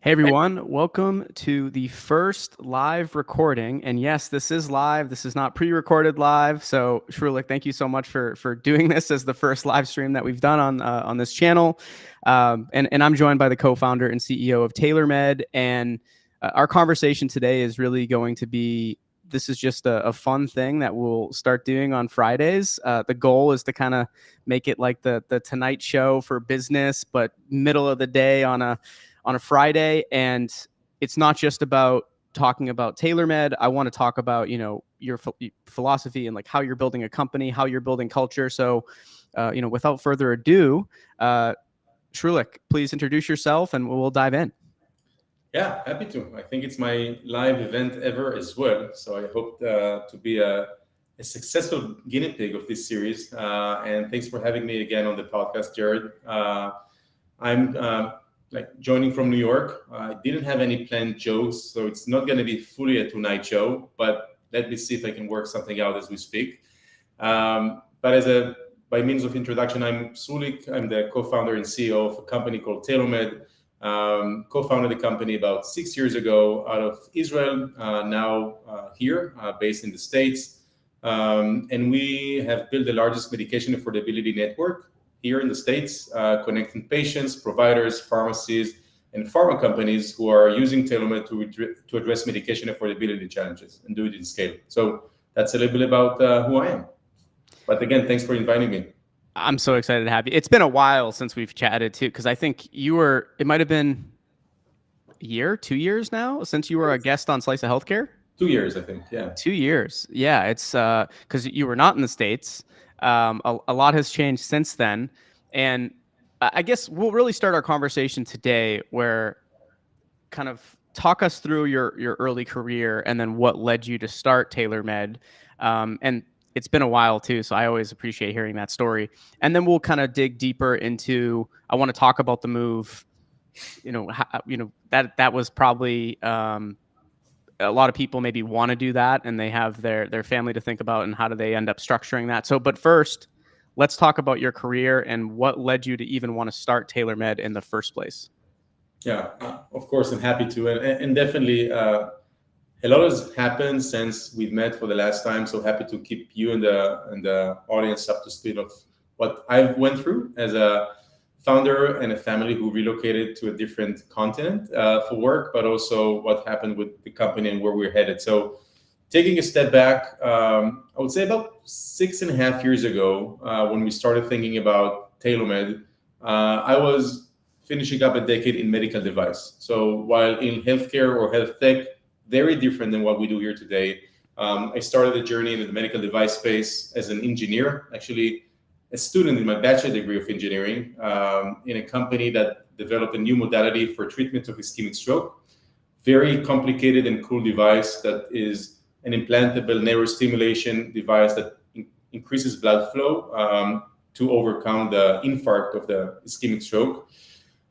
Hey everyone, welcome to the first live recording. And yes, this is live. This is not pre-recorded live. So Srulik, thank you so much for doing this as the first live stream that we've done on this channel. And I'm joined by the co-founder and CEO of TailorMed. And our conversation today is really going to be, this is just a fun thing that we'll start doing on Fridays. The goal is to kind of make it like the Tonight Show for business, but middle of the day on a Friday. And it's not just about talking about TailorMed. I want to talk about, your philosophy and like how you're building a company, how you're building culture. So, without further ado, Srulik, please introduce yourself and we'll dive in. Yeah, happy to. I think it's my live event ever as well. So I hope to be a successful guinea pig of this series. And thanks for having me again on the podcast, Jared. I'm joining from New York. I didn't have any planned jokes, so it's not going to be fully a Tonight Show, but let me see if I can work something out as we speak. But by means of introduction, I'm Srulik. I'm the co-founder and CEO of a company called TailorMed. Co-founded the company about 6 years ago out of Israel, now here, based in the States. And we have built the largest medication affordability network here in the States, connecting patients, providers, pharmacies, and pharma companies who are using TailorMed to address medication affordability challenges and do it in scale. So that's a little bit about who I am. But again, thanks for inviting me. I'm so excited to have you. It's been a while since we've chatted too, because I think it might have been a year, 2 years now since you were a guest on Slice of Healthcare. 2 years, I think. Yeah. 2 years. Yeah. It's because you were not in the States. A lot has changed since then. And I guess we'll really start our conversation today where kind of talk us through your early career and then what led you to start TailorMed. And it's been a while too, so I always appreciate hearing that story. And then we'll kind of dig deeper into. I want to talk about the move. That was probably a lot of people maybe want to do that, and they have their family to think about, and how do they end up structuring that. So, but first, let's talk about your career and what led you to even want to start TailorMed in the first place. Yeah, of course, I'm happy to, and definitely. A lot has happened since we've met for the last time, so happy to keep you and the audience up to speed of what I've went through as a founder and a family who relocated to a different continent for work, but also what happened with the company and where we're headed. So taking a step back, I would say about 6.5 years ago, when we started thinking about TailorMed, I was finishing up a decade in medical device. So while in healthcare or health tech, very different than what we do here today. I started a journey in the medical device space as an engineer, actually a student in my bachelor degree of engineering, in a company that developed a new modality for treatment of ischemic stroke. Very complicated and cool device that is an implantable neurostimulation device that increases blood flow to overcome the infarct of the ischemic stroke.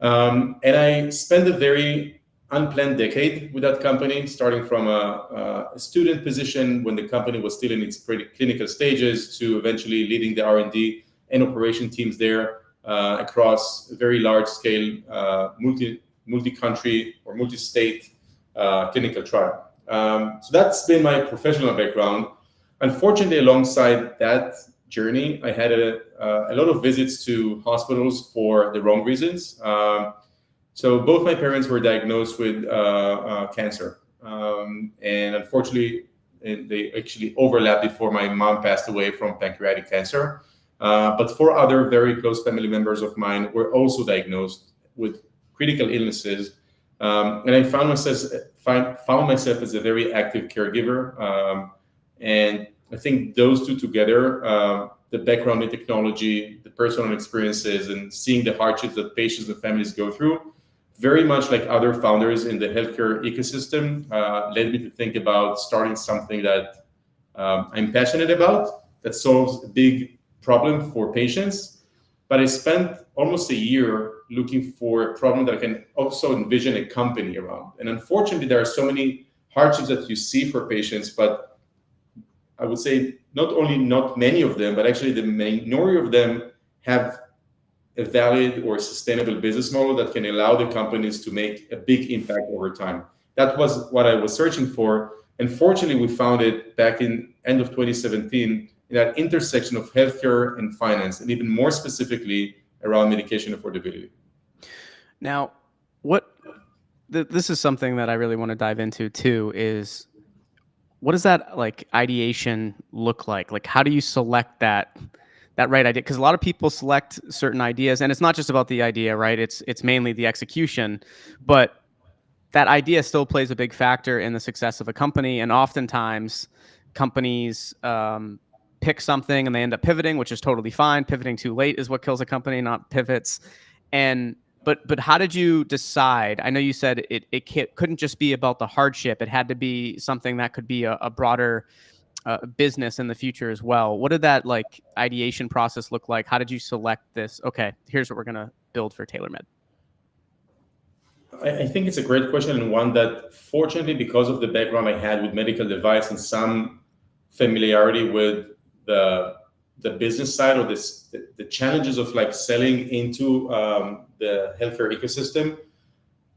And I spent a very unplanned decade with that company, starting from a student position when the company was still in its clinical stages to eventually leading the R&D and operation teams there across a very large scale multi-country or multi-state clinical trial. So that's been my professional background. Unfortunately, alongside that journey, I had a lot of visits to hospitals for the wrong reasons. So both my parents were diagnosed with cancer, and unfortunately, they actually overlapped before my mom passed away from pancreatic cancer. But 4 other very close family members of mine were also diagnosed with critical illnesses, and I found myself as a very active caregiver. And I think those two together, the background in technology, the personal experiences, and seeing the hardships that patients and families go through, very much like other founders in the healthcare ecosystem, led me to think about starting something that I'm passionate about, that solves a big problem for patients. But I spent almost a year looking for a problem that I can also envision a company around. And unfortunately, there are so many hardships that you see for patients, but I would say not only not many of them, but actually the minority of them have a valid or sustainable business model that can allow the companies to make a big impact over time. That was what I was searching for. And fortunately, we found it back in end of 2017 in that intersection of healthcare and finance, and even more specifically around medication affordability. Now, this is something that I really want to dive into too, is what does that like ideation look like? Like, how do you select that right idea? Because a lot of people select certain ideas, and it's not just about the idea, right? It's mainly the execution, but that idea still plays a big factor in the success of a company. And oftentimes, companies pick something and they end up pivoting, which is totally fine. Pivoting too late is what kills a company, not pivots. And but how did you decide? I know you said it couldn't just be about the hardship. It had to be something that could be a broader business in the future as well. What did that like ideation process look like? How did you select this? Okay, here's what we're gonna build for TailorMed. I think it's a great question, and one that, fortunately, because of the background I had with medical device and some familiarity with the business side or the challenges of like selling into the healthcare ecosystem,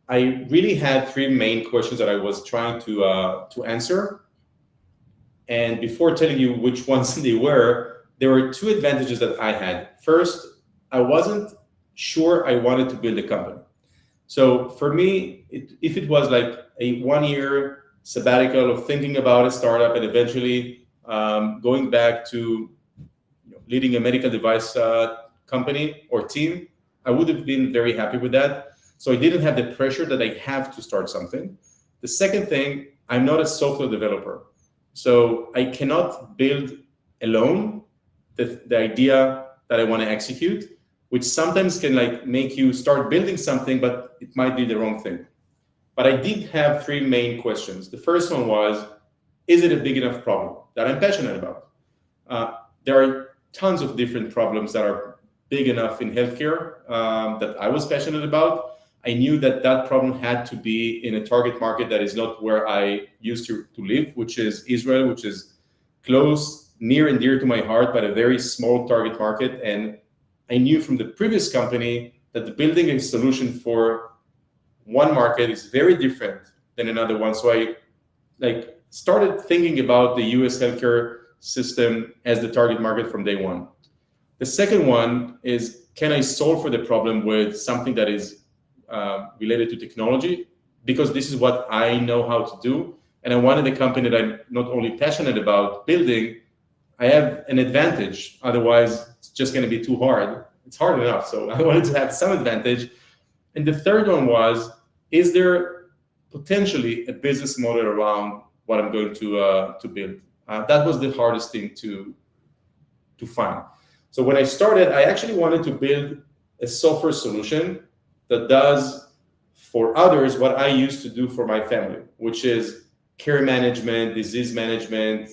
I really had three main questions that I was trying to answer. And before telling you which ones they were, there were two advantages that I had. First, I wasn't sure I wanted to build a company. So for me, if it was like a 1 year sabbatical of thinking about a startup and eventually going back to leading a medical device company or team, I would have been very happy with that. So I didn't have the pressure that I have to start something. The second thing, I'm not a software developer. So I cannot build alone the idea that I want to execute, which sometimes can like make you start building something, but it might be the wrong thing. But I did have three main questions. The first one was, is it a big enough problem that I'm passionate about? There are tons of different problems that are big enough in healthcare that I was passionate about. I knew that that problem had to be in a target market that is not where I used to live, which is Israel, which is close, near and dear to my heart, but a very small target market. And I knew from the previous company that building a solution for one market is very different than another one. So I like started thinking about the US healthcare system as the target market from day one. The second one is, can I solve for the problem with something that is related to technology? Because this is what I know how to do. And I wanted a company that I'm not only passionate about building, I have an advantage. Otherwise, it's just going to be too hard. It's hard enough. So I wanted to have some advantage. And the third one was, is there potentially a business model around what I'm going to build? That was the hardest thing to find. So when I started, I actually wanted to build a software solution that does for others what I used to do for my family, which is care management, disease management,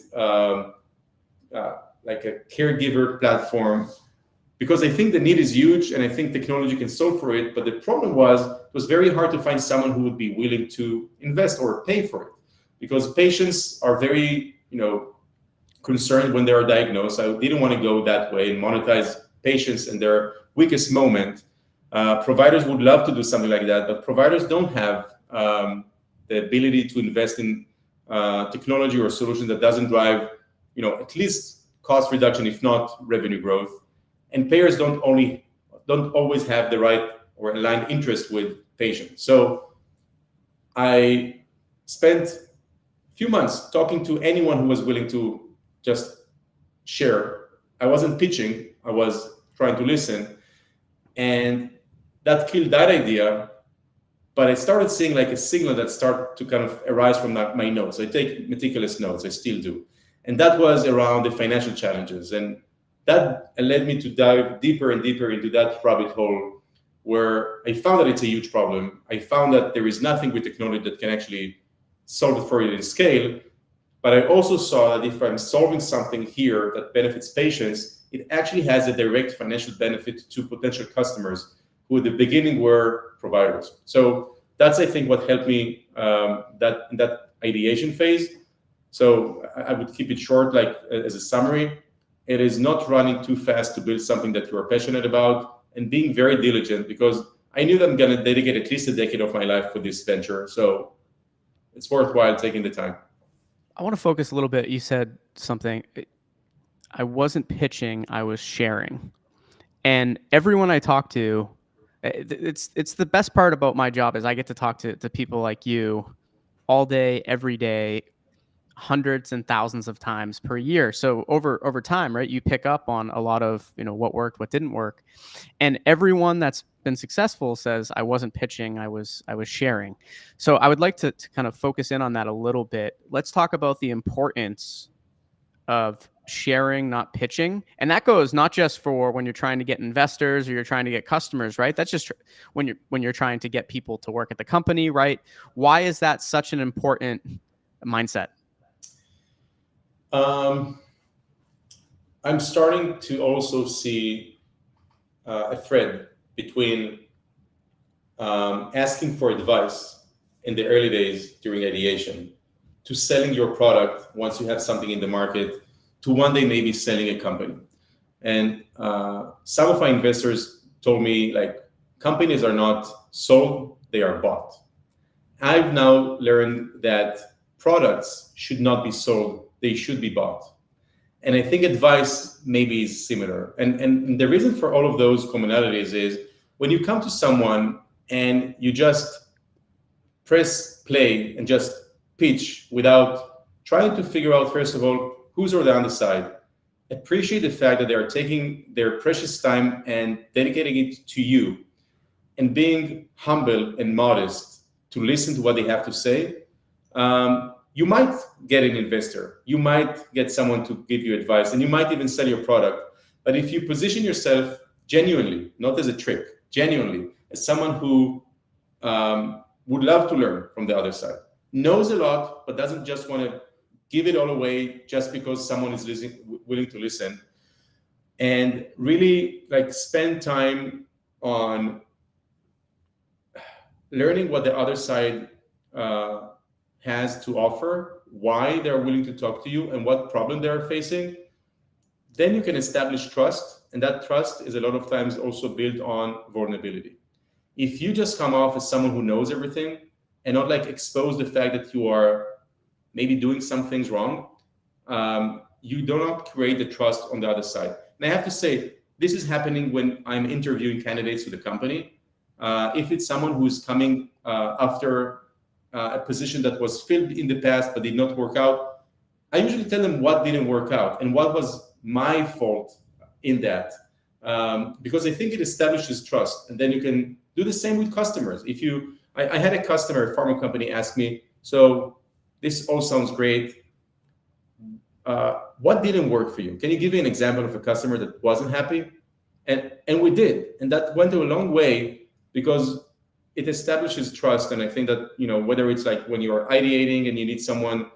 like a caregiver platform, because I think the need is huge and I think technology can solve for it. But the problem was, it was very hard to find someone who would be willing to invest or pay for it, because patients are very, concerned when they are diagnosed. I didn't want to go that way and monetize patients in their weakest moment. Providers would love to do something like that, but providers don't have the ability to invest in technology or solution that doesn't drive, at least cost reduction, if not revenue growth. And payers don't always have the right or aligned interest with patients. So I spent a few months talking to anyone who was willing to just share. I wasn't pitching, I was trying to listen. And that killed that idea. But I started seeing like a signal that started to kind of arise from my notes. I take meticulous notes, I still do. And that was around the financial challenges. And that led me to dive deeper and deeper into that rabbit hole, where I found that it's a huge problem. I found that there is nothing with technology that can actually solve it for you in scale. But I also saw that if I'm solving something here that benefits patients, it actually has a direct financial benefit to potential customers who at the beginning were providers. So that's, I think, what helped me that ideation phase. So I would keep it short, like as a summary. It is not running too fast to build something that you are passionate about. and being very diligent, because I knew that I'm going to dedicate at least a decade of my life for this venture. So it's worthwhile taking the time. I want to focus a little bit. You said something. I wasn't pitching, I was sharing. And everyone I talk to, it's the best part about my job is I get to talk to people like you all day, every day, hundreds and thousands of times per year. So over time, right, you pick up on a lot of, what worked, what didn't work. And everyone that's been successful says I wasn't pitching, I was sharing. So I would like to kind of focus in on that a little bit. Let's talk about the importance of sharing, not pitching. And that goes not just for when you're trying to get investors or you're trying to get customers, right? That's just when you're trying to get people to work at the company, right? Why is that such an important mindset? I'm starting to also see a thread between asking for advice in the early days during ideation, to selling your product once you have something in the market, to one day maybe selling a company. And some of my investors told me, like, companies are not sold, they are bought. I've now learned that products should not be sold, they should be bought. And I think advice maybe is similar. And the reason for all of those commonalities is when you come to someone and you just press play and just pitch without trying to figure out, first of all, who's on the other side. Appreciate the fact that they are taking their precious time and dedicating it to you, and being humble and modest to listen to what they have to say. You might get an investor, you might get someone to give you advice, and you might even sell your product. But if you position yourself genuinely, not as a trick, genuinely, as someone who would love to learn from the other side, knows a lot, but doesn't just want to give it all away just because someone is willing to listen, and really like spend time on learning what the other side has to offer, why they're willing to talk to you, and what problem they're facing, then you can establish trust. And that trust is a lot of times also built on vulnerability. If you just come off as someone who knows everything and not like expose the fact that you are maybe doing some things wrong, you do not create the trust on the other side. And I have to say, this is happening when I'm interviewing candidates to the company. If it's someone who's coming after a position that was filled in the past but did not work out, I usually tell them what didn't work out and what was my fault in that, because I think it establishes trust. And then you can do the same with customers. I had a customer, a pharma company, ask me, so this all sounds great. What didn't work for you? Can you give me an example of a customer that wasn't happy? And we did, and that went a long way because it establishes trust. And I think that, whether it's like when you're ideating and you need someone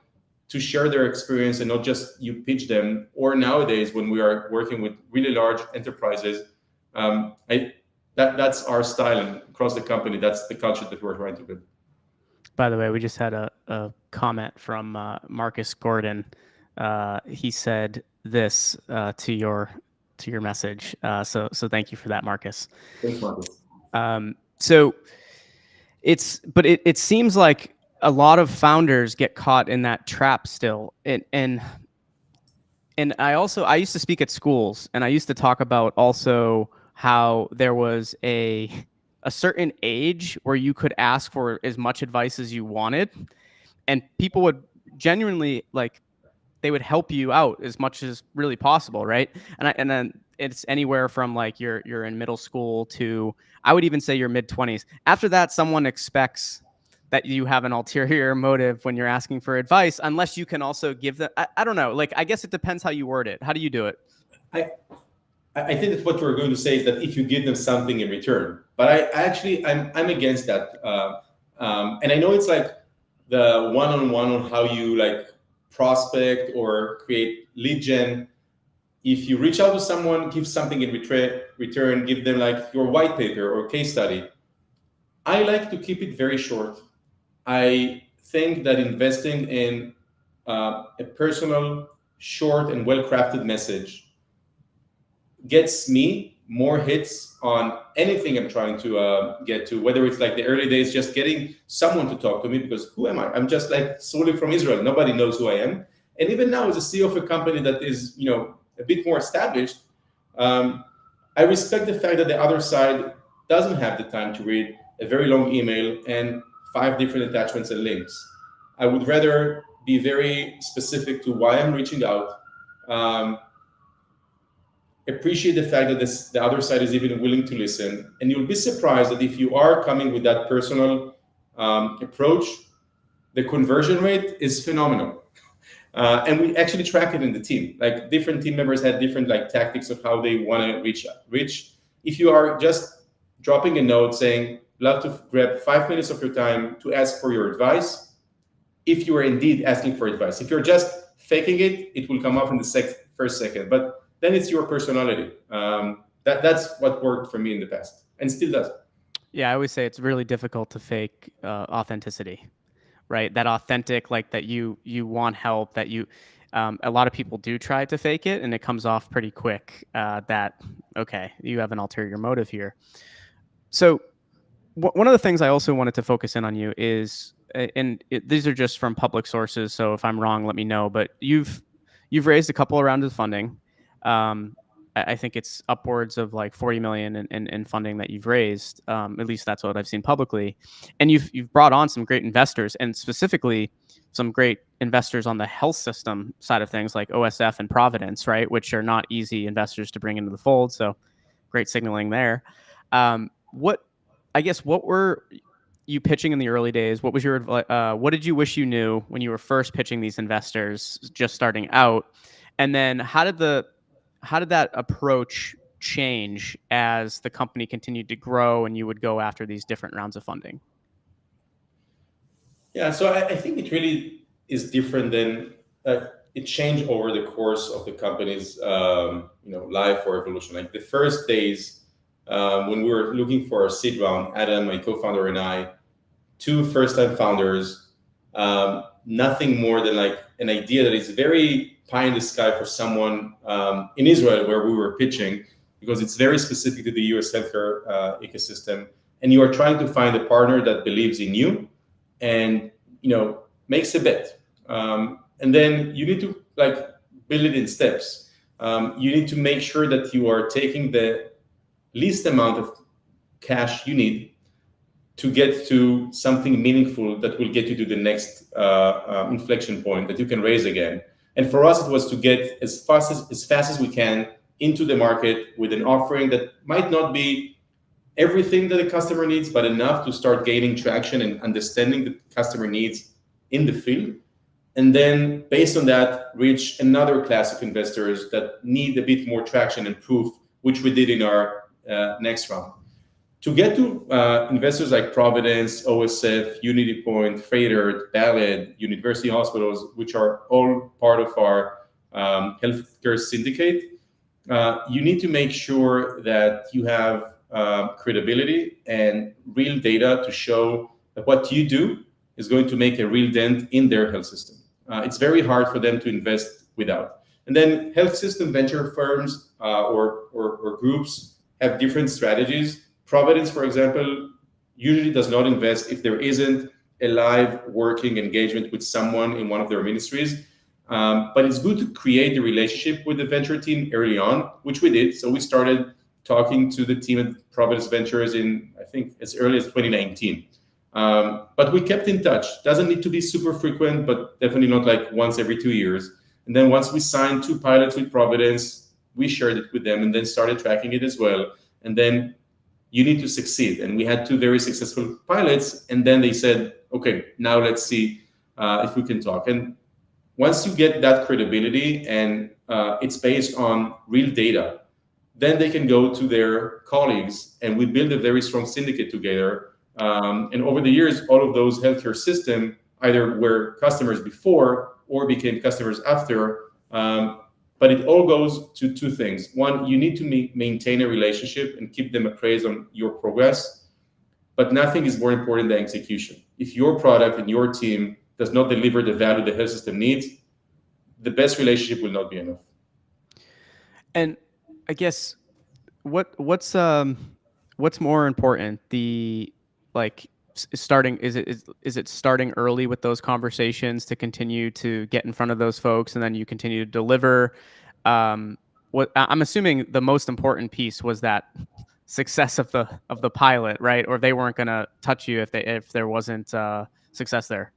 to share their experience and not just you pitch them, or nowadays when we are working with really large enterprises, that's our style, and across the company, that's the culture that we're trying to build. By the way, we just had a comment from Marcus Gordon. He said this to your message. So thank you for that, Marcus. Thanks, Marcus. So it seems like a lot of founders get caught in that trap still. And I used to speak at schools, and I used to talk about also how there was a certain age where you could ask for as much advice as you wanted, and people would genuinely, like, they would help you out as much as really possible, right? And then it's anywhere from like you're in middle school to, I would even say, your mid-20s. After that, someone expects that you have an ulterior motive when you're asking for advice, unless you can also give them, I don't know, like, I guess it depends how you word it. How do you do it? I think that what we're going to say is that if you give them something in return, but I'm against that. And I know it's like the one-on-one on how you like prospect or create lead gen. If you reach out to someone, give something in return, give them like your white paper or case study. I like to keep it very short. I think that investing in a personal, short, and well-crafted message gets me more hits on anything I'm trying to get to, whether it's like the early days, just getting someone to talk to me, because who am I? I'm just like Srulik from Israel. Nobody knows who I am. And even now, as a CEO of a company that is, a bit more established, I respect the fact that the other side doesn't have the time to read a very long email and 5 different attachments and links. I would rather be very specific to why I'm reaching out. Appreciate the fact that the other side is even willing to listen. And you'll be surprised that if you are coming with that personal approach, the conversion rate is phenomenal. And we actually track it in the team. Like, different team members had different like tactics of how they want to reach. If you are just dropping a note saying, love to grab 5 minutes of your time to ask for your advice, if you are indeed asking for advice. If you're just faking it, it will come off in the first second. But then it's your personality. That's what worked for me in the past and still does. Yeah, I always say it's really difficult to fake authenticity, right? That authentic, like that you want help, that you, a lot of people do try to fake it, and it comes off pretty quick that, okay, you have an ulterior motive here. So one of the things I also wanted to focus in on you is, these are just from public sources, so if I'm wrong, let me know, but you've raised a couple of rounds of funding. I think it's upwards of like 40 million in funding that you've raised. At least that's what I've seen publicly. And you've brought on some great investors, and specifically some great investors on the health system side of things, like OSF and Providence, right? Which are not easy investors to bring into the fold. So great signaling there. What were you pitching in the early days? What was your what did you wish you knew when you were first pitching these investors just starting out? And then how did that approach change as the company continued to grow and you would go after these different rounds of funding? Yeah, so I think it really is different than it changed over the course of the company's life or evolution. Like the first days when we were looking for our seed round, Adam, my co-founder, and I, 2 first-time founders, nothing more than like an idea that is very pie in the sky for someone in Israel where we were pitching, because it's very specific to the US healthcare ecosystem. And you are trying to find a partner that believes in you and makes a bet. And then you need to like build it in steps. You need to make sure that you are taking the least amount of cash you need to get to something meaningful that will get you to the next inflection point that you can raise again. And for us, it was to get as fast as we can into the market with an offering that might not be everything that the customer needs, but enough to start gaining traction and understanding the customer needs in the field. And then based on that, reach another class of investors that need a bit more traction and proof, which we did in our next round. To get to investors like Providence, OSF, Unity Point, Freighter, Ballad, University Hospitals, which are all part of our healthcare syndicate, you need to make sure that you have credibility and real data to show that what you do is going to make a real dent in their health system. It's very hard for them to invest without. And then health system venture firms or groups have different strategies. Providence, for example, usually does not invest if there isn't a live working engagement with someone in one of their ministries. But it's good to create the relationship with the venture team early on, which we did. So we started talking to the team at Providence Ventures in, I think, as early as 2019. But we kept in touch. Doesn't need to be super frequent, but definitely not like once every 2 years. And then once we signed 2 pilots with Providence, we shared it with them and then started tracking it as well. And then you need to succeed. And we had 2 very successful pilots. And then they said, okay, now let's see if we can talk. And once you get that credibility and it's based on real data, then they can go to their colleagues, and we build a very strong syndicate together. And over the years, all of those healthcare systems either were customers before or became customers after. But it all goes to 2 things. One, you need to maintain a relationship and keep them appraised on your progress. But nothing is more important than execution. If your product and your team does not deliver the value the health system needs, the best relationship will not be enough. And I guess What's more important? The like starting is it starting early with those conversations to continue to get in front of those folks, and then you continue to deliver. What I'm assuming the most important piece was that success of the pilot, right? Or they weren't going to touch you if there wasn't success there.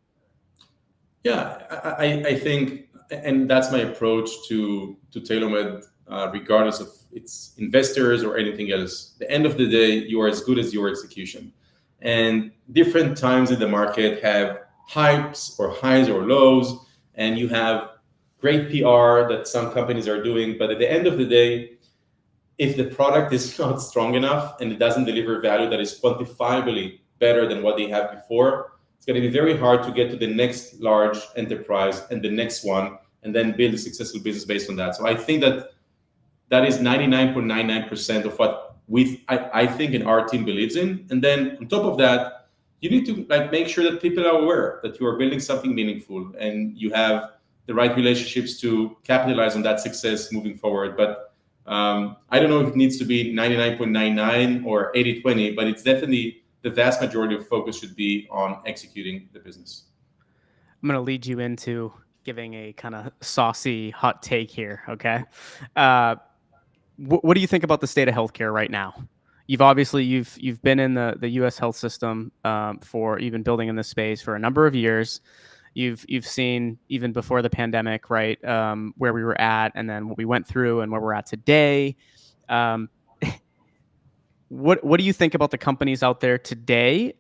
Yeah, I think, and that's my approach to TailorMed, regardless of its investors or anything else. At the end of the day, you are as good as your execution. And different times in the market have hypes or highs or lows, and you have great PR that some companies are doing. But at the end of the day, if the product is not strong enough and it doesn't deliver value that is quantifiably better than what they have before, it's going to be very hard to get to the next large enterprise and the next one and then build a successful business based on that. So I think that is 99.99% of what I think and our team believes in. And then on top of that, you need to make sure that people are aware that you are building something meaningful and you have the right relationships to capitalize on that success moving forward. But I don't know if it needs to be 99.99 or 80/20, but it's definitely the vast majority of focus should be on executing the business. I'm going to lead you into giving a kind of saucy hot take here. Okay. What do you think about the state of healthcare right now? You've been in the U.S. health system for you've been building in this space for a number of years. You've seen even before the pandemic, right, where we were at, and then what we went through, and where we're at today. Um, what do you think about the companies out there today?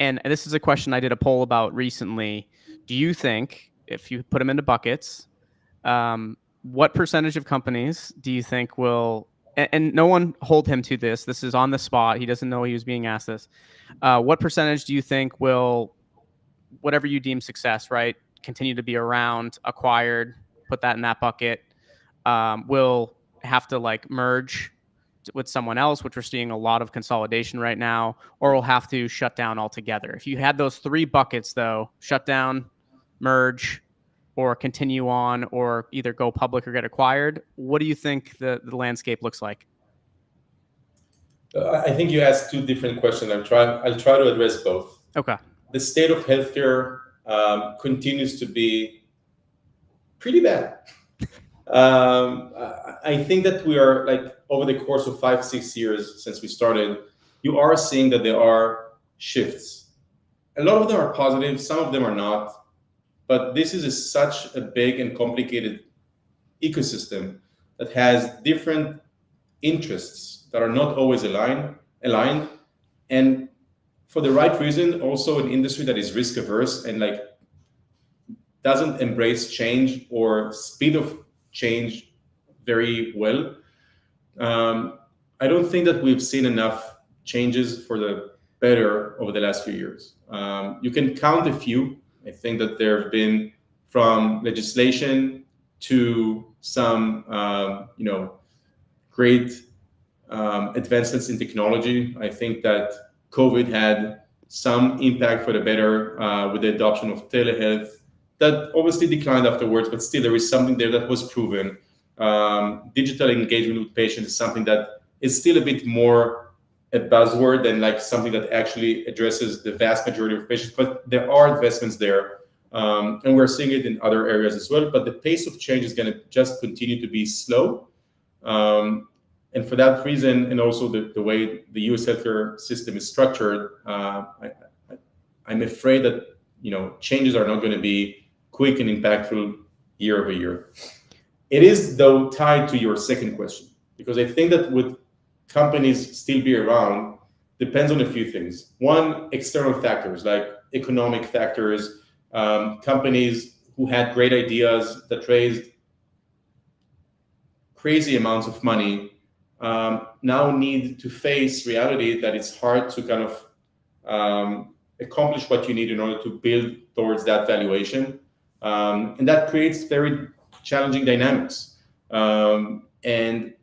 And this is a question I did a poll about recently. Do you think, if you put them into buckets, what percentage of companies do you think will, and no one hold him to this, this is on the spot, he doesn't know he was being asked this, what percentage do you think will, whatever you deem success, right, continue to be around, acquired, put that in that bucket, will have to merge with someone else, which we're seeing a lot of consolidation right now, or will have to shut down altogether? If you had those three buckets, though, shut down, merge, or continue on, or either go public or get acquired, what do you think the landscape looks like? I think you asked two different questions. I'll try to address both. Okay. The state of healthcare continues to be pretty bad. I think that we are over the course of 5-6 years since we started, you are seeing that there are shifts. A lot of them are positive, some of them are not. But this is such a big and complicated ecosystem that has different interests that are not always aligned, and for the right reason, also an industry that is risk averse and doesn't embrace change or speed of change very well. I don't think that we've seen enough changes for the better over the last few years. You can count a few. I think that there have been, from legislation to some, great advancements in technology. I think that COVID had some impact for the better with the adoption of telehealth. That obviously declined afterwards, but still there is something there that was proven. Digital engagement with patients is something that is still a bit more a buzzword than something that actually addresses the vast majority of patients, but there are investments there. And we're seeing it in other areas as well, but the pace of change is going to just continue to be slow. And for that reason, and also the way the US healthcare system is structured, I'm afraid that changes are not going to be quick and impactful year over year. It is, though, tied to your second question, because I think that would companies still be around depends on a few things. One, external factors like economic factors. Companies who had great ideas that raised crazy amounts of money now need to face reality that it's hard to kind of accomplish what you need in order to build towards that valuation. And that creates very challenging dynamics. And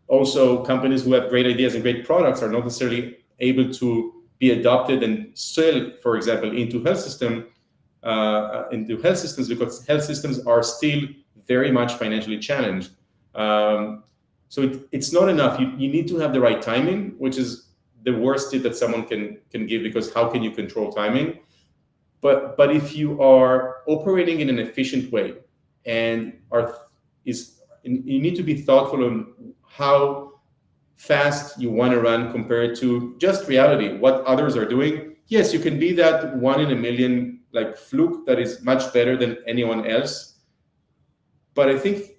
also, companies who have great ideas and great products are not necessarily able to be adopted and sell, for example, into health systems because health systems are still very much financially challenged. So it's not enough. You need to have the right timing, which is the worst tip that someone can give, because how can you control timing? But if you are operating in an efficient way and you need to be thoughtful on how fast you want to run compared to just reality, what others are doing. Yes, you can be that one in a million like fluke that is much better than anyone else. But I think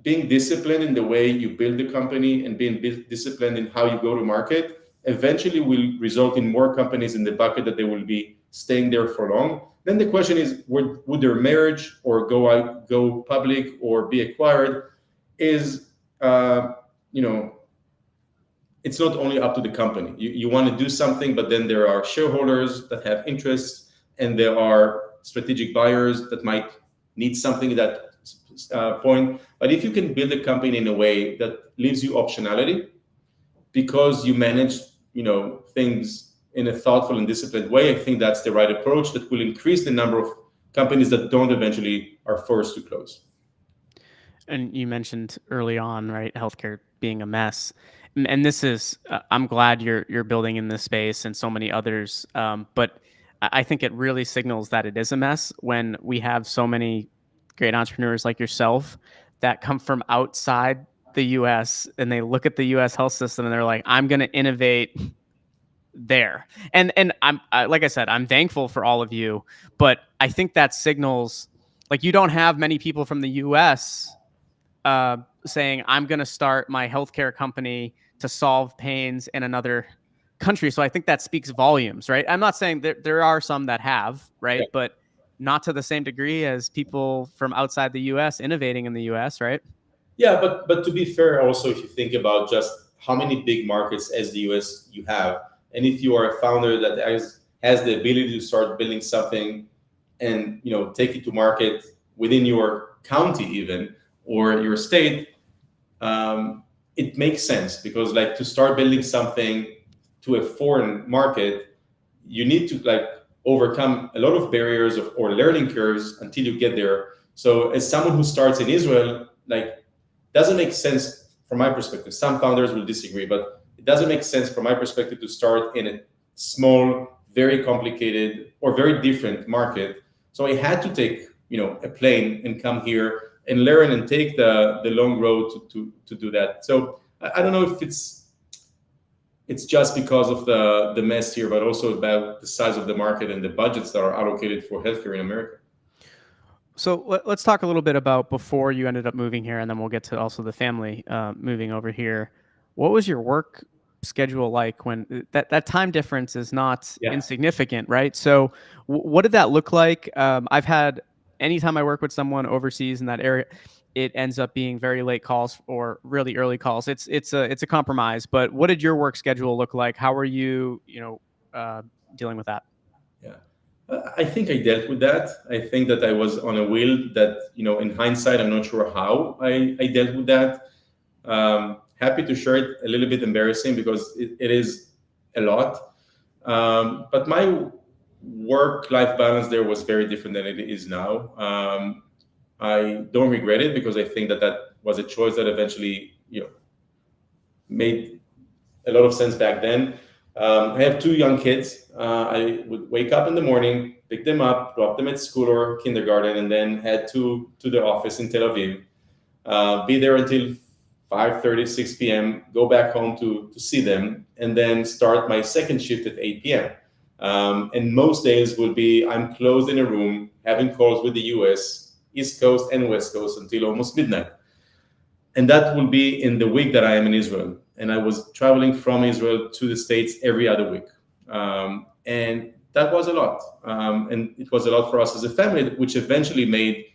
being disciplined in the way you build the company and being disciplined in how you go to market eventually will result in more companies in the bucket that they will be staying there for long. Then the question is, would their marriage or go public or be acquired? Is it's not only up to the company. You want to do something, but then there are shareholders that have interests, and there are strategic buyers that might need something at that point. But if you can build a company in a way that leaves you optionality, because you manage things in a thoughtful and disciplined way, I think that's the right approach that will increase the number of companies that don't eventually are forced to close. And you mentioned early on, right, healthcare being a mess, and this is I'm glad you're building in this space and so many others, but I think it really signals that it is a mess when we have so many great entrepreneurs like yourself that come from outside the U.S. and they look at the U.S. health system and they're like, I'm going to innovate there. And like I said, I'm thankful for all of you, but I think that signals, like, you don't have many people from the U.S. Saying, I'm going to start my healthcare company to solve pains in another country. So I think that speaks volumes, right? I'm not saying there are some that have, right? Yeah. But not to the same degree as people from outside the US innovating in the US, right? Yeah, but to be fair, also, if you think about just how many big markets as the US you have, and if you are a founder that has the ability to start building something and take it to market within your county even, or your state, it makes sense, because like to start building something to a foreign market, you need to overcome a lot of barriers or learning curves until you get there. So as someone who starts in Israel, doesn't make sense from my perspective. Some founders will disagree, but it doesn't make sense from my perspective to start in a small, very complicated or very different market. So I had to take a plane and come here and learn and take the long road to do that. So I don't know if it's just because of the mess here, but also about the size of the market and the budgets that are allocated for healthcare in America. So let's talk a little bit about before you ended up moving here, and then we'll get to also the family moving over here. What was your work schedule like when that time difference is not insignificant, right? So what did that look like? I've had, anytime I work with someone overseas in that area, it ends up being very late calls or really early calls. It's a compromise. But what did your work schedule look like? How were you dealing with that? Yeah, I think I dealt with that. I think that I was on a wheel that, in hindsight, I'm not sure how I dealt with that. Happy to share it. A little bit embarrassing because it is a lot. But my work-life balance there was very different than it is now. I don't regret it, because I think that was a choice that eventually, made a lot of sense back then. I have 2 young kids. I would wake up in the morning, pick them up, drop them at school or kindergarten, and then head to the office in Tel Aviv. Be there until 5:30, 6 p.m., go back home to see them, and then start my second shift at 8 p.m. And most days will be I'm closed in a room having calls with the US, East Coast and West Coast until almost midnight. And that will be in the week that I am in Israel. And I was traveling from Israel to the States every other week. And that was a lot. And it was a lot for us as a family, which eventually made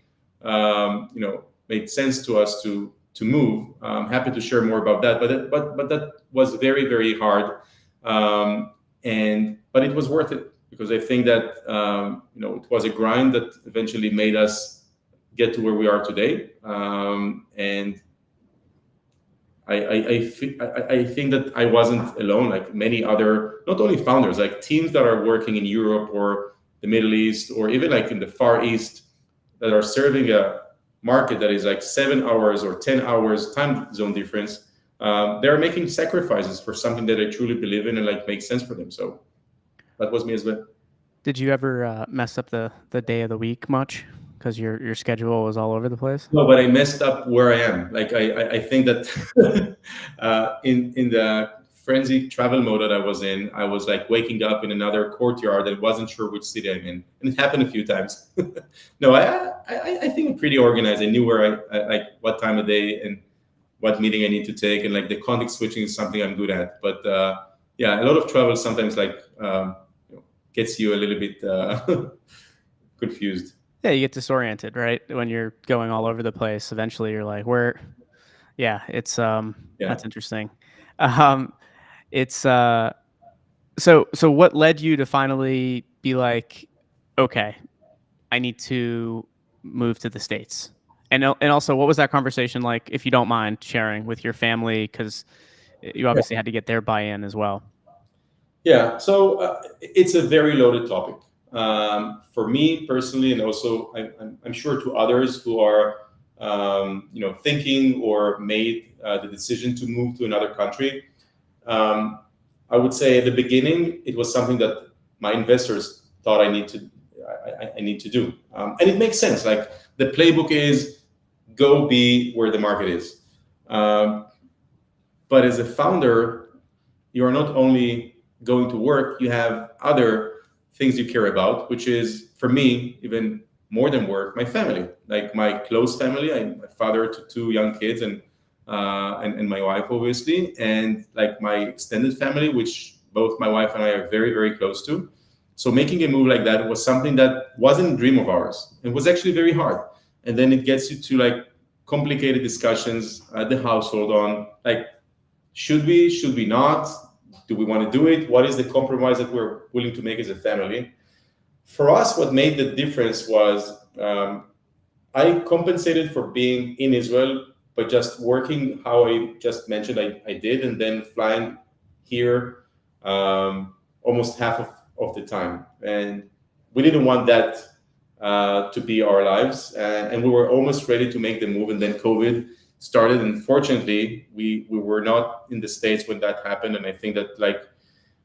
sense to us to move. I'm happy to share more about that. But that was very, very hard. But it was worth it, because I think that it was a grind that eventually made us get to where we are today. And I think that I wasn't alone, like many other, not only founders, like teams that are working in Europe or the Middle East, or even like in the Far East, that are serving a market that is like 7 hours or 10 hours time zone difference. they're making sacrifices for something that they truly believe in and like makes sense for them. So that was me as well. Did you ever mess up the day of the week much because your schedule was all over the place? No, but I messed up where I am. Like I think that in the frenzy travel mode that I was in, I was like waking up in another courtyard and wasn't sure which city I'm in, and it happened a few times. No, I think I'm pretty organized. I knew where I like what time of day and what meeting I need to take, and like the context switching is something I'm good at. But yeah, a lot of travel sometimes like gets you a little bit confused. Yeah, you get disoriented, right? When you're going all over the place, eventually you're like, where? Yeah, it's Yeah. that's interesting. Um, it's so what led you to finally be like, okay, I need to move to the States? And also, what was that conversation like, if you don't mind sharing with your family, because you obviously had to get their buy-in as well. Yeah, so it's a very loaded topic for me personally, and also I'm sure to others who are thinking or made the decision to move to another country. I would say at the beginning it was something that my investors thought I need to do, and it makes sense. Like the playbook is go be where the market is, but as a founder, you are not only going to work, you have other things you care about, which is for me even more than work, my family, like my close family. I'm a father to two young kids and my wife obviously, and like my extended family, which both my wife and I are very very close to. So making a move like that was something that wasn't a dream of ours. It was actually very hard, and then it gets you to like complicated discussions at the household on like should we not, do we want to do it, what is the compromise that we're willing to make as a family. For us, what made the difference was I compensated for being in Israel but just working how I just mentioned I did, and then flying here almost half of the time. And we didn't want that to be our lives, and we were almost ready to make the move, and then COVID started. And fortunately, we were not in the States when that happened, and I think that like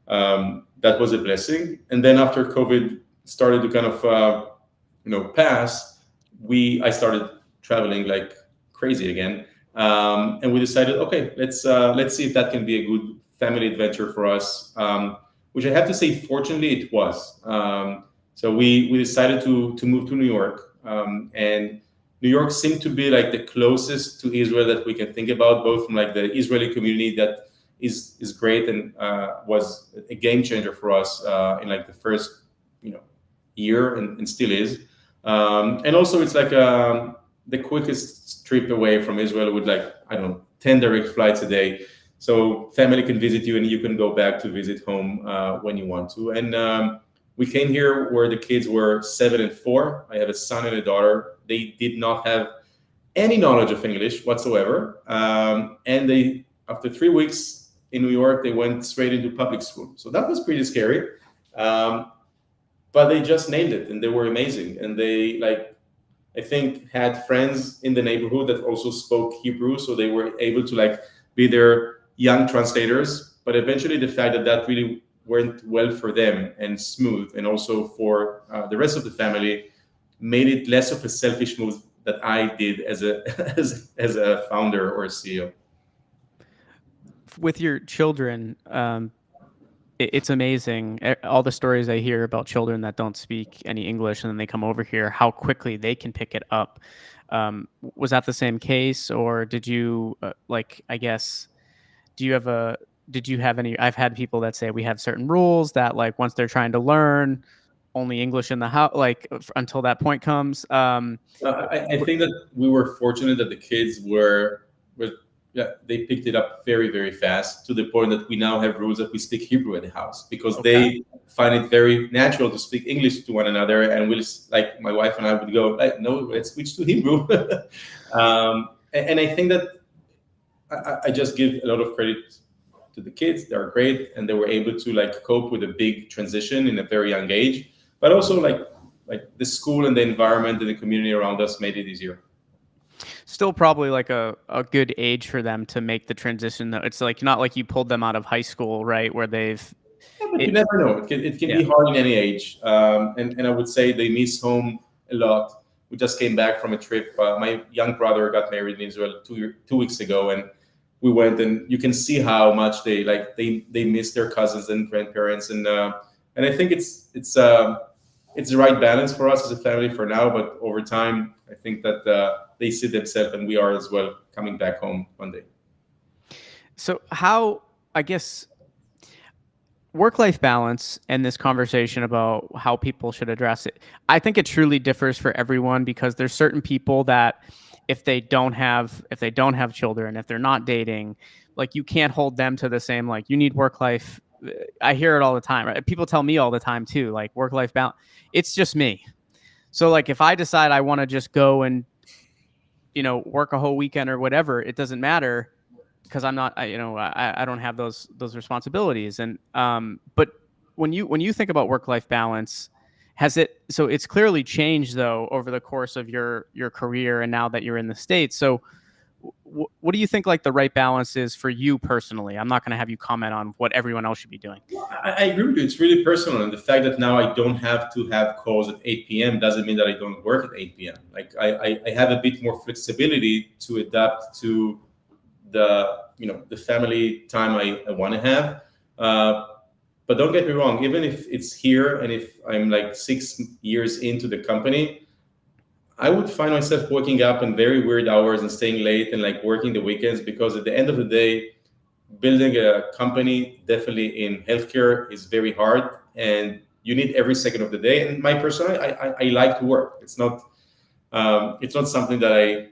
that was a blessing. And then after COVID started to kind of pass, I started traveling like crazy again, and we decided, okay, let's see if that can be a good family adventure for us, which I have to say, fortunately, it was. So we decided to move to New York, and New York seemed to be like the closest to Israel that we can think about, both from like the Israeli community that is great and was a game changer for us in like the first year, and still is. And also it's like the quickest trip away from Israel with like, I don't know, 10 direct flights a day. So family can visit you and you can go back to visit home when you want to. And we came here where the kids were 7 and 4. I have a son and a daughter. They did not have any knowledge of English whatsoever. And they, after 3 weeks in New York, they went straight into public school. So that was pretty scary. But they just nailed it, and they were amazing. And they, like, I think, had friends in the neighborhood that also spoke Hebrew, so they were able to like be their young translators. But eventually, the fact that that really went well for them and smooth, and also for the rest of the family, made it less of a selfish move that I did as a as a founder or a CEO. With your children, it's amazing all the stories I hear about children that don't speak any English and then they come over here, how quickly they can pick it up. Was that the same case, or did you I guess, did you have any? I've had people that say we have certain rules that like once they're trying to learn only English in the house, like until that point comes. I think that we were fortunate that the kids were yeah, they picked it up very, very fast, to the point that we now have rules that we speak Hebrew at the house, because they find it very natural to speak English to one another. And we'll, like, my wife and I would go, like, no, let's switch to Hebrew. And I think that I just give a lot of credit to the kids. They're great, and they were able to like cope with a big transition in a very young age. But also like the school and the environment and the community around us made it easier. Still probably like a good age for them to make the transition though. It's like not like you pulled them out of high school, right? Where they've Yeah, but you it never know. It can yeah. be hard in any age. And I would say they miss home a lot. We just came back from a trip. My young brother got married in Israel 2 weeks ago, and we went, and you can see how much they miss their cousins and grandparents, and I think it's the right balance for us as a family for now. But over time, I think that they see themselves, and we are as well, coming back home one day. So how I guess work-life balance and this conversation about how people should address it, I think it truly differs for everyone because there's certain people that if they don't have children, if they're not dating, like you can't hold them to the same, like you need work life. I hear it all the time, right? People tell me all the time too, like work life balance. It's just me. So like if I decide I want to just go and work a whole weekend or whatever, it doesn't matter because I'm not, I don't have those responsibilities. And but when you think about work life balance, so it's clearly changed though over the course of your career and now that you're in the States. So what do you think like the right balance is for you personally? I'm not going to have you comment on what everyone else should be doing. I agree with you. It's really personal, and the fact that now I don't have to have calls at 8 p.m. doesn't mean that I don't work at 8 p.m. Like I have a bit more flexibility to adapt to the family time I want to have. But don't get me wrong. Even if it's here, and if I'm like 6 years into the company, I would find myself waking up in very weird hours and staying late and like working the weekends, because at the end of the day, building a company, definitely in healthcare, is very hard, and you need every second of the day. And my personality, I like to work. It's not something that I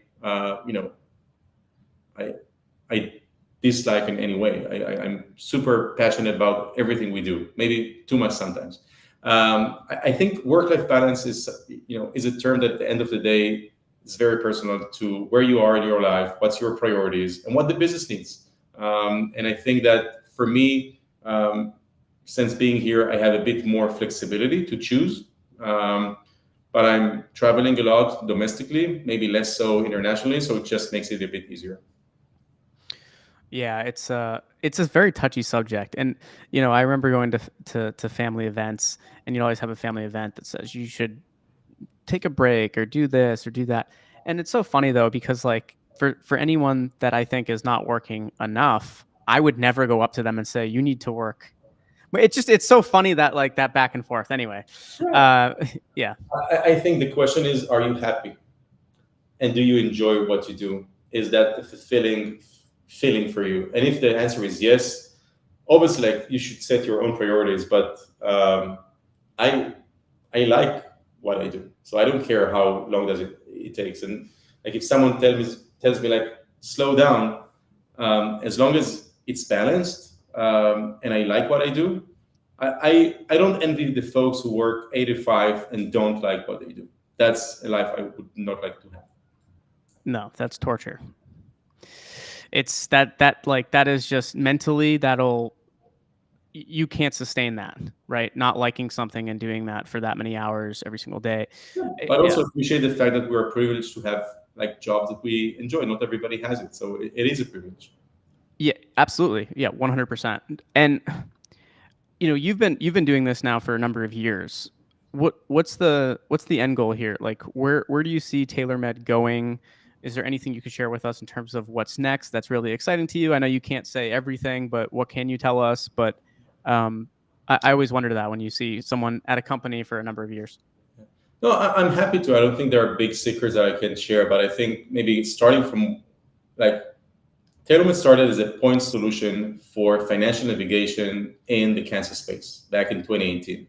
I dislike in any way. I'm super passionate about everything we do. Maybe too much sometimes. I think work-life balance is a term that at the end of the day is very personal to where you are in your life, what's your priorities, and what the business needs. And I think that for me, since being here, I have a bit more flexibility to choose. But I'm traveling a lot domestically, maybe less so internationally, so it just makes it a bit easier. Yeah, it's a very touchy subject, and I remember going to family events, and you always have a family event that says you should take a break or do this or do that, and it's so funny though because like for anyone that I think is not working enough, I would never go up to them and say you need to work. But it's so funny that like that back and forth. Anyway, Yeah. uh, yeah, I think the question is, are you happy? And do you enjoy what you do? Is that a fulfilling feeling for you? And if the answer is yes, obviously, like, you should set your own priorities. But I I like what I do, so I don't care how long does it takes. And like if someone tells me like slow down, as long as it's balanced, and I like what I do, I don't envy the folks who work 8 to 5 and don't like what they do. That's a life I would not like to have. no, that's torture. It's that is just mentally you can't sustain that, right? Not liking something and doing that for that many hours every single day. But Yeah. also appreciate the fact that we're privileged to have like jobs that we enjoy. Not everybody has it, so it is a privilege. Yeah, absolutely. Yeah, 100%. And you've been doing this now for a number of years. What's the end goal here? Like where do you see TailorMed going? Is there anything you could share with us in terms of what's next that's really exciting to you? I know you can't say everything, but what can you tell us? But I always wonder that when you see someone at a company for a number of years. No, I'm happy to. I don't think there are big secrets that I can share, but I think maybe starting from like TailorMade started as a point solution for financial navigation in the cancer space back in 2018.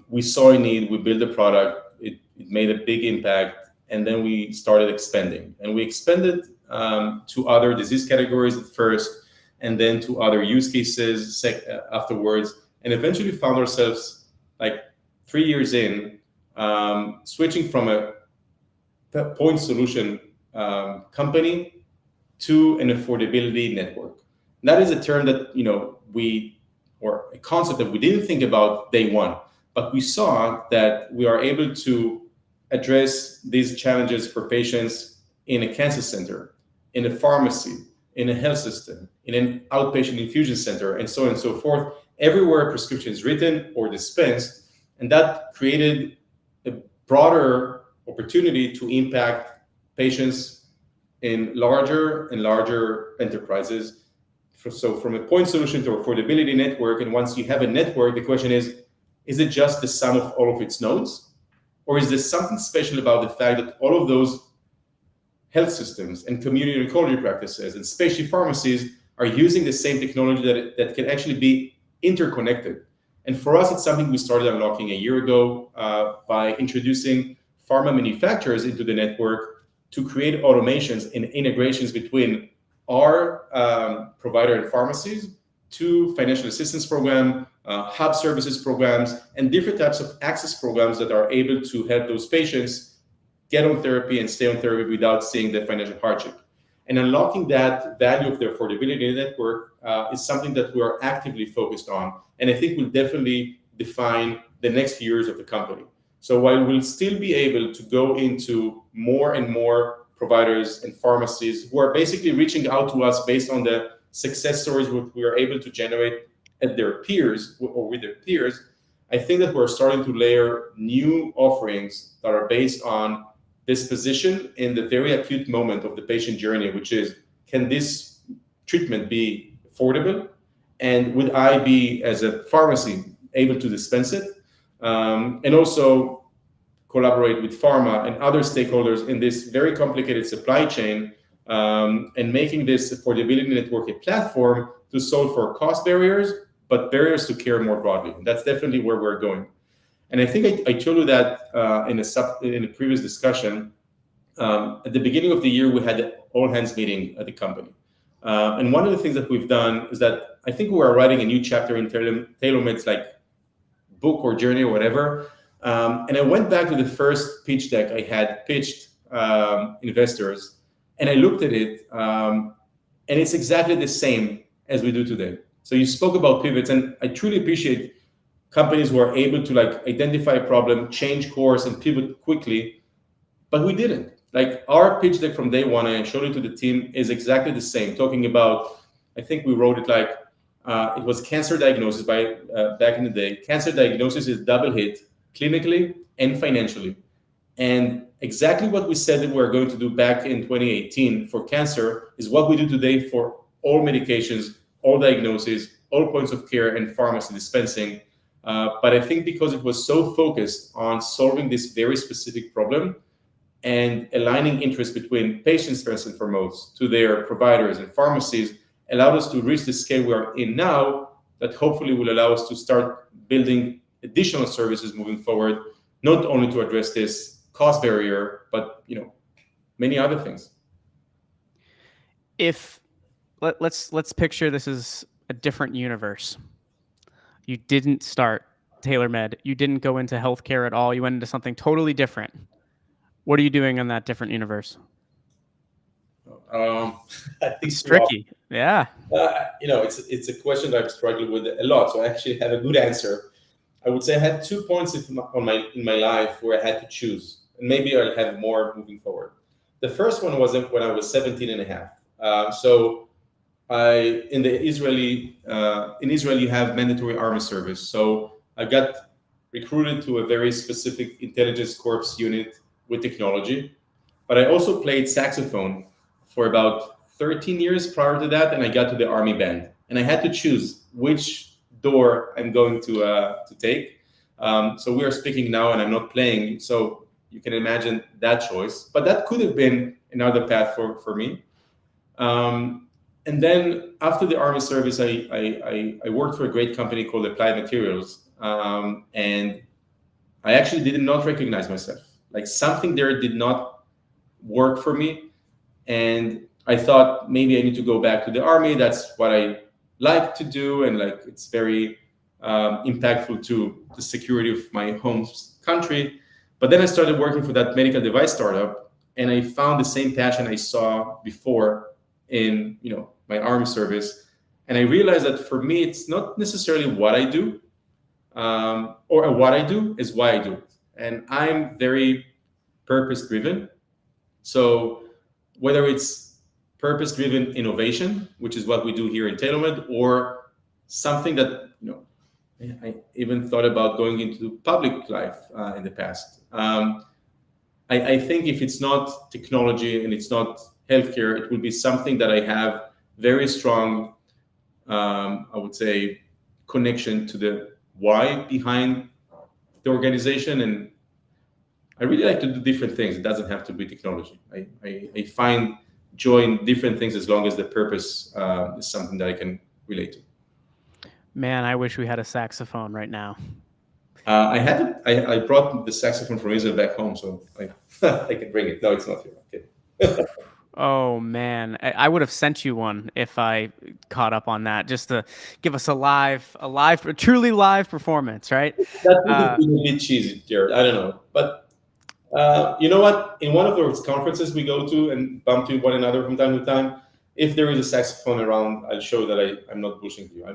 We saw a need, we built a product, it made a big impact, and then we started expanding. And we expanded to other disease categories at first, and then to other use cases afterwards, and eventually found ourselves like 3 years in, switching from a point solution company to an affordability network. That is a term that or a concept that we didn't think about day one, but we saw that we are able to address these challenges for patients in a cancer center, in a pharmacy, in a health system, in an outpatient infusion center, and so on and so forth, everywhere a prescription is written or dispensed. And that created a broader opportunity to impact patients in larger and larger enterprises. So from a point solution to affordability network, and once you have a network, the question is it just the sum of all of its nodes? Or is there something special about the fact that all of those health systems and community oncology practices and specialty pharmacies are using the same technology that can actually be interconnected? And for us, it's something we started unlocking a year ago by introducing pharma manufacturers into the network to create automations and integrations between our provider and pharmacies to financial assistance program, hub services programs, and different types of access programs that are able to help those patients get on therapy and stay on therapy without seeing the financial hardship. And unlocking that value of the affordability network is something that we are actively focused on, and I think will definitely define the next few years of the company. So while we'll still be able to go into more and more providers and pharmacies who are basically reaching out to us based on the success stories we are able to generate at their peers or with their peers, I think that we're starting to layer new offerings that are based on this position in the very acute moment of the patient journey, which is, can this treatment be affordable? And would I be, as a pharmacy, able to dispense it? And also collaborate with pharma and other stakeholders in this very complicated supply chain, and making this affordability network a platform to solve for cost barriers, but barriers to care more broadly. And that's definitely where we're going. And I think I told you that in a previous discussion. At the beginning of the year, we had an all-hands meeting at the company. And one of the things that we've done is that I think we are writing a new chapter in TailorMed's book or journey or whatever. And I went back to the first pitch deck I had pitched investors, and I looked at it, and it's exactly the same as we do today. So you spoke about pivots, and I truly appreciate companies who are able to identify a problem, change course, and pivot quickly, but we didn't. Our pitch deck from day one, I showed it to the team, is exactly the same, talking about, I think we wrote it it was cancer diagnosis back in the day. Cancer diagnosis is double hit clinically and financially. And exactly what we said that we were going to do back in 2018 for cancer is what we do today for all medications, all diagnoses, all points of care, and pharmacy dispensing. But I think because it was so focused on solving this very specific problem and aligning interests between patients first and foremost to their providers and pharmacies, allowed us to reach the scale we are in now, that hopefully will allow us to start building additional services moving forward, not only to address this cost barrier, but many other things. If let's picture this is a different universe. You didn't start TailorMed. You didn't go into healthcare at all. You went into something totally different. What are you doing in that different universe? I think it's tricky. Yeah. It's a question that I've struggled with a lot. So I actually have a good answer. I would say I had 2 points in my life where I had to choose, and maybe I'll have more moving forward. The first one was when I was 17 and a half. So in Israel, you have mandatory army service. So I got recruited to a very specific intelligence corps unit with technology, but I also played saxophone for about 13 years prior to that, and I got to the army band, and I had to choose which door I'm going to take. So we are speaking now, and I'm not playing, so you can imagine that choice. But that could have been another path for me. And then after the army service, I worked for a great company called Applied Materials, and I actually did not recognize myself. Something there did not work for me, and I thought maybe I need to go back to the army. That's what I like to do, and it's very impactful to the security of my home country. But then I started working for that medical device startup, and I found the same passion I saw before in my army service, and I realized that for me it's not necessarily what I do, or what I do is why I do it. And I'm very purpose-driven. So whether it's purpose-driven innovation, which is what we do here in TailorMed, or something that, I even thought about going into public life in the past. I think if it's not technology and it's not healthcare, it will be something that I have very strong, I would say, connection to the why behind the organization. And I really like to do different things. It doesn't have to be technology. I find joy in different things as long as the purpose is something that I can relate to. Man, I wish we had a saxophone right now. I brought the saxophone from Israel back home, so I can bring it. No, it's not here. Okay. Oh man, I would have sent you one if I caught up on that, just to give us a truly live performance, right? That would have been a bit cheesy, Jared. I don't know, but you know what? In one of those conferences we go to and bump to one another from time to time, if there is a saxophone around, I'll show that I'm not bullshitting you.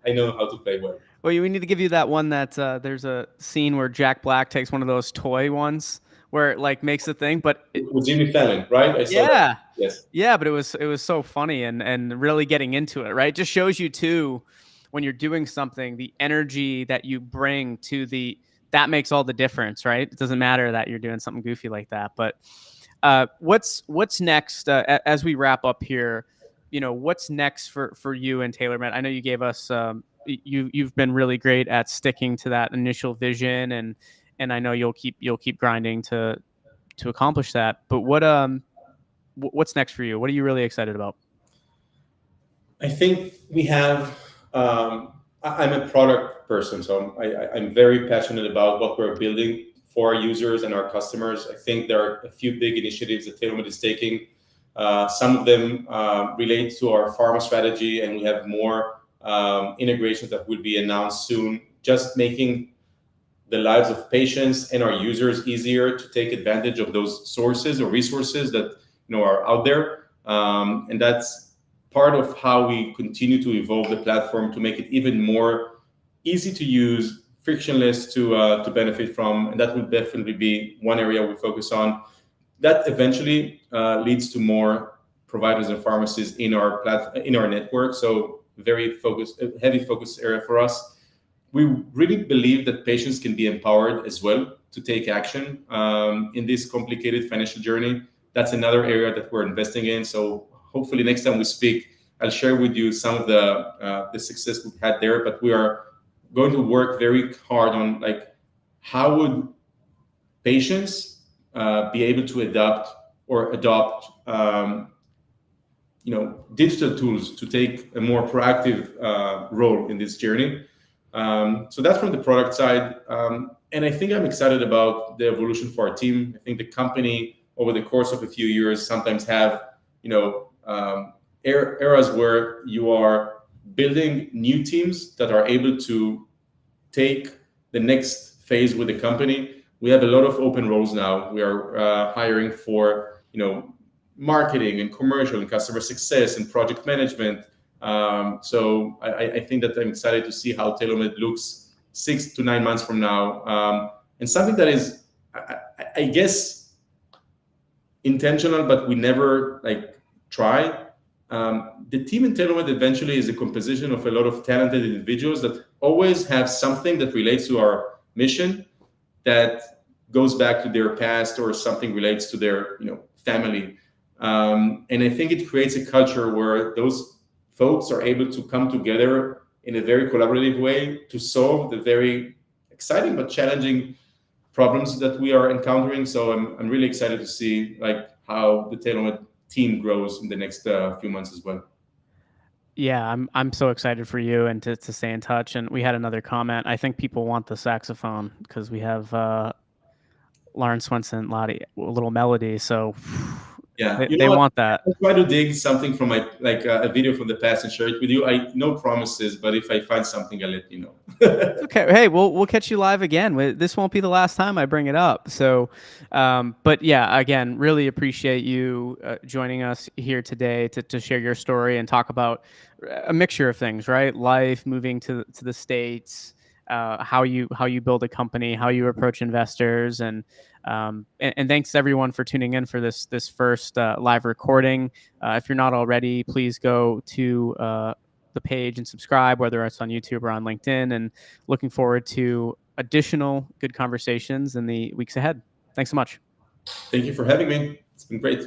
I know how to play well. Well, we need to give you that one that there's a scene where Jack Black takes one of those toy ones where it like makes the thing, but with Jimmy Fallon, right? I saw that. Yes. Yeah, but it was so funny and really getting into it, right? It just shows you too, when you're doing something, the energy that you bring to that makes all the difference, right? It doesn't matter that you're doing something goofy like that. But what's next as we wrap up here? What's next for you and TailorMed? I know you gave us you've been really great at sticking to that initial vision, and I know you'll keep grinding to accomplish that. But what's next for you? What are you really excited about? I think we have. I'm a product person, so I'm very passionate about what we're building for our users and our customers. I think there are a few big initiatives that TailorMed is taking. Some of them relate to our pharma strategy, and we have more integrations that will be announced soon, just making the lives of patients and our users easier to take advantage of those sources or resources that are out there. And that's part of how we continue to evolve the platform to make it even more easy to use, frictionless to benefit from. And that will definitely be one area we focus on. That eventually leads to more providers and pharmacies in our network. So heavy focus area for us. We really believe that patients can be empowered as well to take action in this complicated financial journey. That's another area that we're investing in. So hopefully next time we speak, I'll share with you some of the success we've had there. But we are going to work very hard on how would patients be able to adopt digital tools to take a more proactive role in this journey. So that's from the product side. And I think I'm excited about the evolution for our team. I think the company over the course of a few years sometimes have, eras where you are building new teams that are able to take the next phase with the company. We have a lot of open roles now. We are hiring for, marketing and commercial and customer success and project management. So I think that I'm excited to see how TailorMed looks 6 to 9 months from now. And something that is, I guess, intentional, but we never try. The team in TailorMed eventually is a composition of a lot of talented individuals that always have something that relates to our mission that goes back to their past or something relates to their family. And I think it creates a culture where those folks are able to come together in a very collaborative way to solve the very exciting but challenging problems that we are encountering. So I'm really excited to see how the TailorMed team grows in the next few months as well. Yeah, I'm so excited for you and to stay in touch. And we had another comment. I think people want the saxophone because we have Lawrence Swenson, Lottie, little melody. So yeah, they want that. I try to dig something from my a video from the past and share it with you. No promises, but if I find something, I'll let you know. Okay. Hey, we'll catch you live again. This won't be the last time I bring it up. So, but yeah, again, really appreciate you joining us here today to share your story and talk about a mixture of things, right? Life, moving to the States, how you build a company, how you approach investors, and thanks everyone for tuning in for this first live recording. If you're not already, please go to the page and subscribe, whether it's on YouTube or on LinkedIn. And looking forward to additional good conversations in the weeks ahead. Thanks so much. Thank you for having me. It's been great.